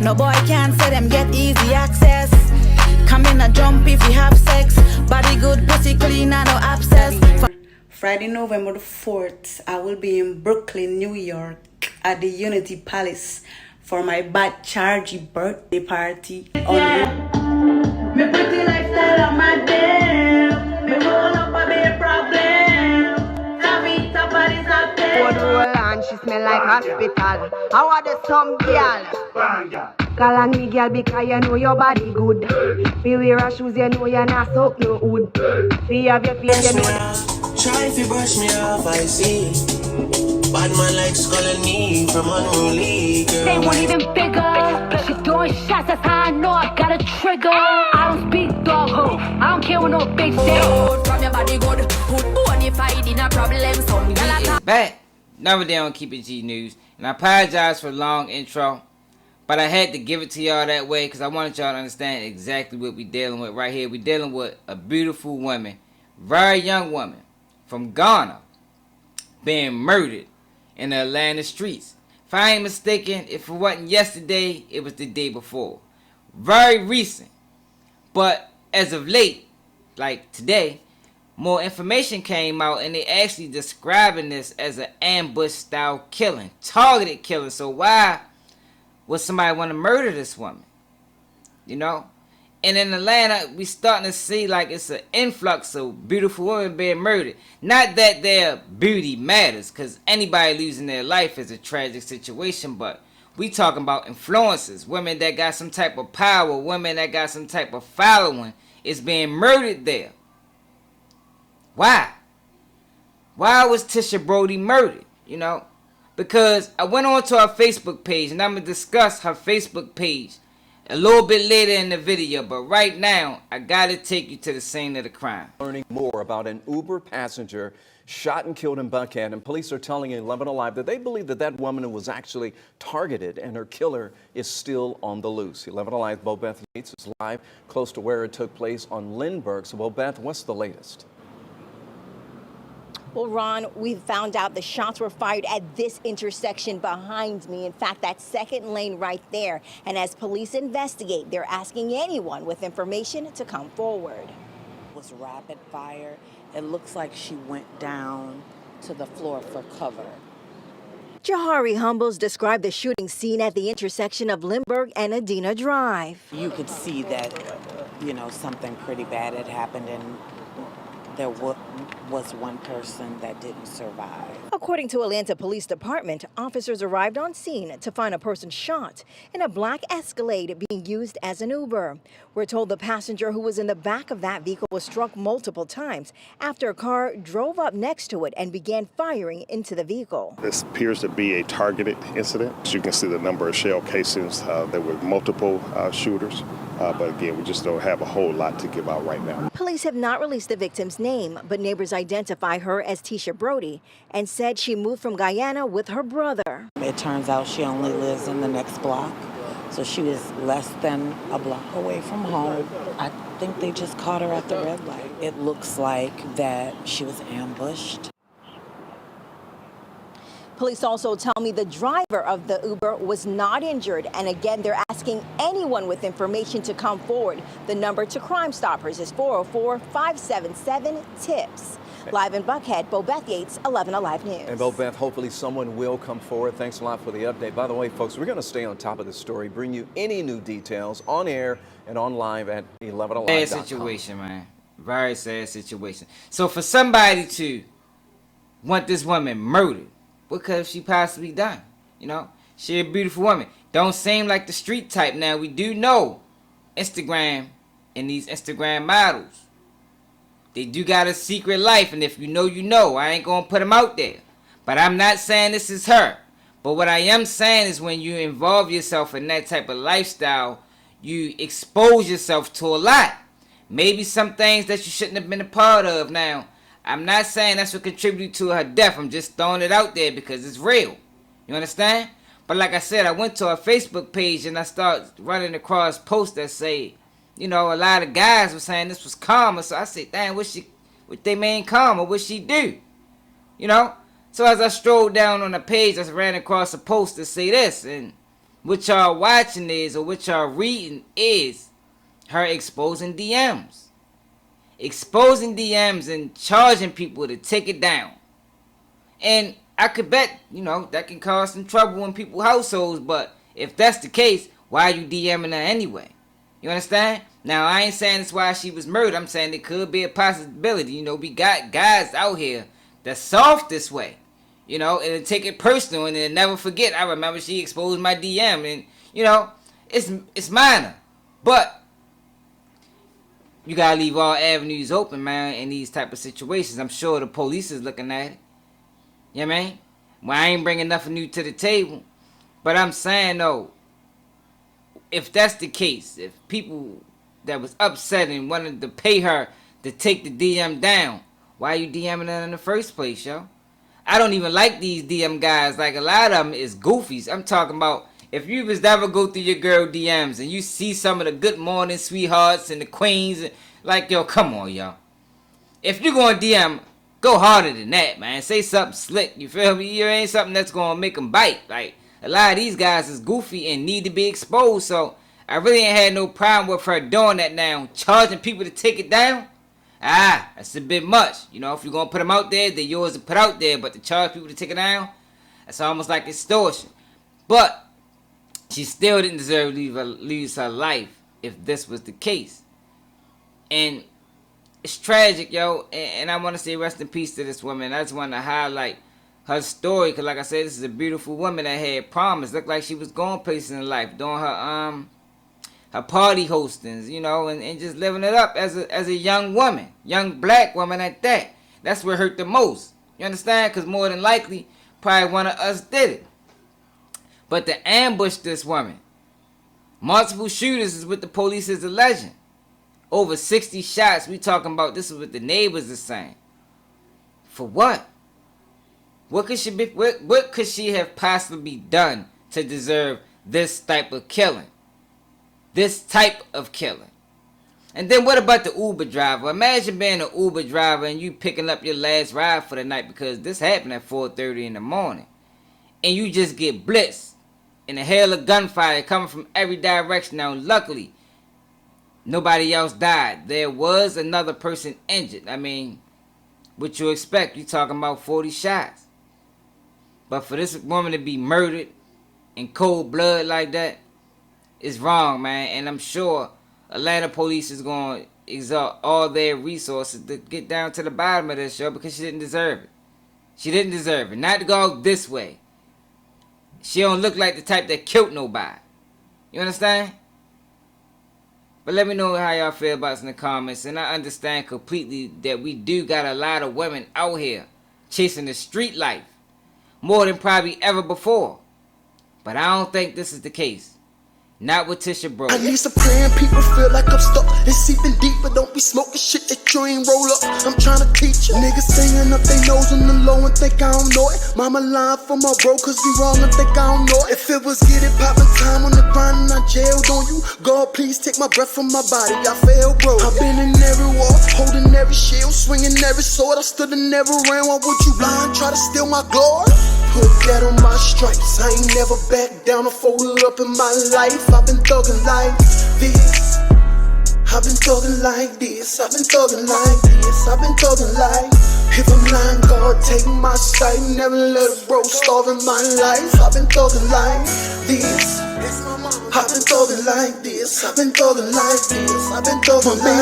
No boy can say them get easy access. Come in a jump if you have sex. Body good, pussy clean and no abscess. Friday, November the 4th, I will be in Brooklyn, New York at the Unity Palace for my Bad Chargy birthday party. Yeah. Me pretty lifestyle on my damn. Me roll up a big problem. Savita body's up there. One roll and she smell like hospital. How are the some girl? Call on me girl because you know your body good. Feel wear a shoes you know you're not soak no wood. See have your face you know. Try if you brush me off, I see. Bad man like calling me from unruly girl. They won't even figure. She throwing shots, that's how I know I got a trigger. I don't speak dog ho. I don't care what no bitch say. From your body good. Put on if I did a problem. So back. Another day on Keep It G News. And I apologize for the long intro. But I had to give it to y'all that way because I wanted y'all to understand exactly what we're dealing with right here. We're dealing with a beautiful woman, very young woman from Ghana being murdered in the Atlanta streets. If I ain't mistaken, if it wasn't yesterday, it was the day before. Very recent. But as of late, like today, more information came out and they actually describing this as an ambush style killing, targeted killing. So why would somebody want to murder this woman? You know? And in Atlanta, we starting to see like it's an influx of beautiful women being murdered. Not that their beauty matters, because anybody losing their life is a tragic situation, but we talking about influencers, women that got some type of power, women that got some type of following is being murdered there. Why? Why was Tisha Brody murdered? You know? Because I went on to her Facebook page, and I'm going to discuss her Facebook page a little bit later in the video, but right now, I gotta take you to the scene of the crime. Learning more about an Uber passenger shot and killed in Buckhead, and police are telling 11 Alive that they believe that that woman was actually targeted and her killer is still on the loose. 11 Alive, Bo Beth Yates is live close to where it took place on Lindbergh. So, Bo Beth, what's the latest? Well, Ron, we've found out the shots were fired at this intersection behind me. In fact, that second lane right there. And as police investigate, they're asking anyone with information to come forward. It was rapid fire. It looks like she went down to the floor for cover. Jahari Humbles described the shooting scene at the intersection of Lindbergh and Adina Drive. You could see that, you know, something pretty bad had happened, and there was one person that didn't survive. According to Atlanta Police Department, officers arrived on scene to find a person shot in a black Escalade being used as an Uber. We're told the passenger who was in the back of that vehicle was struck multiple times after a car drove up next to it and began firing into the vehicle. This appears to be a targeted incident. As you can see the number of shell casings. There were multiple shooters. But again, we just don't have a whole lot to give out right now. Police have not released the victim's name, but neighbors identify her as Tisha Brody and said she moved from Guyana with her brother. It turns out she only lives in the next block, so she was less than a block away from home. I think they just caught her at the red light. It looks like that she was ambushed. Police also tell me the driver of the Uber was not injured. And again, they're asking anyone with information to come forward. The number to Crime Stoppers is 404-577-TIPS. Live in Buckhead, Bo Beth Yates, 11 Alive News. And Bo Beth, hopefully someone will come forward. Thanks a lot for the update. By the way, folks, we're going to stay on top of this story, bring you any new details on air and on live at 11alive.com. Sad situation, man. Very sad situation. So for somebody to want this woman murdered, what could have she possibly done? You know, she a beautiful woman. Don't seem like the street type. Now, we do know Instagram and these Instagram models, they do got a secret life. And if you know, you know. I ain't going to put them out there. But I'm not saying this is her. But what I am saying is when you involve yourself in that type of lifestyle, you expose yourself to a lot. Maybe some things that you shouldn't have been a part of. Now, I'm not saying that's what contributed to her death. I'm just throwing it out there because it's real. You understand? But like I said, I went to her Facebook page and I started running across posts that say, you know, a lot of guys were saying this was karma. So I said, damn, what they mean karma? What she do? You know? So as I strolled down on the page, I ran across a post that say this. And what y'all watching is, or what y'all reading is, her exposing DMs. Exposing DMs and charging people to take it down. And I could bet, that can cause some trouble in people's households, but if that's the case, why are you DMing her anyway? You understand? Now, I ain't saying that's why she was murdered. I'm saying it could be a possibility. We got guys out here that's soft this way. And they take it personal and they never forget. I remember she exposed my DM and, it's minor. But you gotta leave all avenues open, man, in these type of situations. I'm sure the police is looking at it. You know what I mean? Well, I ain't bringing nothing new to the table. But I'm saying, though, if that's the case, if people that was upset and wanted to pay her to take the DM down, why are you DMing her in the first place, yo? I don't even like these DM guys. Like, a lot of them is goofies. I'm talking about, if you was to ever go through your girl DMs and you see some of the good morning sweethearts and the queens, like, yo, come on, yo. If you're going to DM, go harder than that, man. Say something slick, you feel me? You ain't something that's going to make them bite. Like, a lot of these guys is goofy and need to be exposed, so I really ain't had no problem with her doing that now. Charging people to take it down? That's a bit much. If you're going to put them out there, they're yours to put out there, but to charge people to take it down, that's almost like extortion. But she still didn't deserve to lose her life if this was the case. And it's tragic, yo. And I want to say rest in peace to this woman. I just want to highlight her story, because like I said, this is a beautiful woman that had promise. Looked like she was going places in life, doing her party hostings, and just living it up as a young woman, young black woman at that. That's what hurt the most. You understand? Because more than likely, probably one of us did it. But to ambush this woman, multiple shooters is what the police is alleging. Over 60 shots. We talking about, this is what the neighbors are saying. For what? What could she have possibly done to deserve this type of killing? This type of killing. And then what about the Uber driver? Imagine being an Uber driver and you picking up your last ride for the night, because this happened at 4:30 in the morning. And you just get blitzed in a hail of gunfire coming from every direction. Now, luckily, nobody else died. There was another person injured. I mean, what you expect? You talking about 40 shots. But for this woman to be murdered in cold blood like that is wrong, man. And I'm sure Atlanta police is going to exert all their resources to get down to the bottom of this show, because she didn't deserve it. She didn't deserve it. Not to go this way. She don't look like the type that killed nobody. You understand? But let me know how y'all feel about this in the comments. And I understand completely that we do got a lot of women out here chasing the street life more than probably ever before. But I don't think this is the case. Not with Tisha Bro. I need some praying people feel like I'm stuck. It's seeping deep, but don't be smoking shit that you ain't roll up. I'm trying to teach you. Niggas singing up their nose on the low and think I don't know it. Mama lying for my bro, cause he wrong and think I don't know it. If it was get it poppin' time on the grind and I jailed on you, God please take my breath from my body, I fell bro. I've been in every war, holding every shield, swinging every sword. I stood and never ran. Why would you lie and try to steal my glory? Put that on my stripes. I ain't never back down or folded up in my life. I've been thugging like this. I've been thugging like this. I've been thugging like this. I've been thugging like. If I'm lying, God take my sight. Never let a bro starve in my life. I've been thugging like this. I've been thugging like this. I've been thugging like this. I've been thugging like.